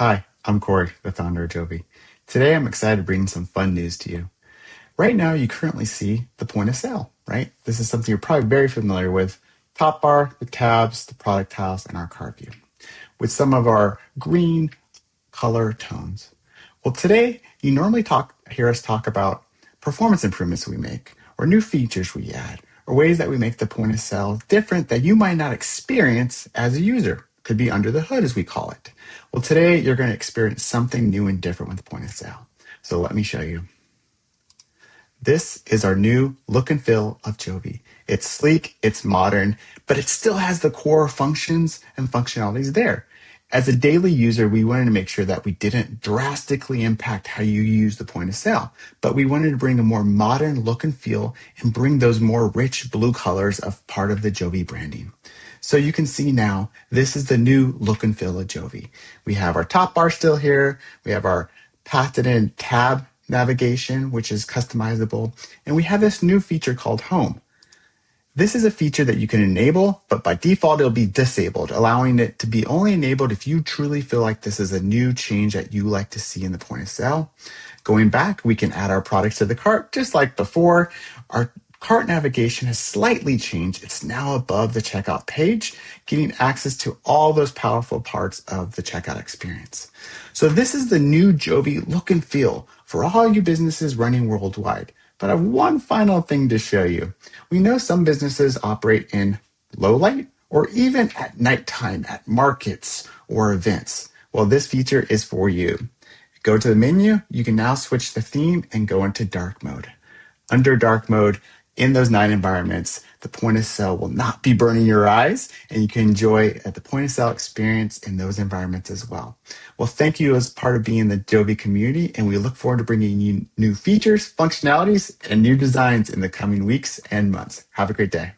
Hi, I'm Cory, the founder of Jovvie. Today I'm excited to bring some fun news to you. Right now, you currently see the point of sale, right? This is something you're probably very familiar with. Top bar, the tabs, the product tiles, and our cart view with some of our green color tones. Well, today you normally hear us talk about performance improvements we make, or new features we add, or ways that we make the point of sale different that you might not experience as a user. Could be under the hood, as we call it. Well, today you're going to experience something new and different with the point of sale. So let me show you. This is our new look and feel of Jovvie. It's sleek, it's modern, but it still has the core functions and functionalities there. As a daily user, we wanted to make sure that we didn't drastically impact how you use the point of sale, but we wanted to bring a more modern look and feel and bring those more rich blue colors of part of the Jovvie branding. So you can see now, this is the new look and feel of Jovvie. We have our top bar still here. We have our pathed in tab navigation, which is customizable. And we have this new feature called Home. This is a feature that you can enable, but by default, it'll be disabled, allowing it to be only enabled if you truly feel like this is a new change that you like to see in the point of sale. Going back, we can add our products to the cart just like before. Our cart navigation has slightly changed. It's now above the checkout page, getting access to all those powerful parts of the checkout experience. So this is the new Jovvie look and feel for all you businesses running worldwide. But I have one final thing to show you. We know some businesses operate in low light or even at nighttime at markets or events. Well, this feature is for you. Go to the menu, you can now switch the theme and go into dark mode. Under dark mode, in those night environments, the point of sale will not be burning your eyes, and you can enjoy the point of sale experience in those environments as well. Well, thank you as part of being the Jovvie community, and we look forward to bringing you new features, functionalities, and new designs in the coming weeks and months. Have a great day.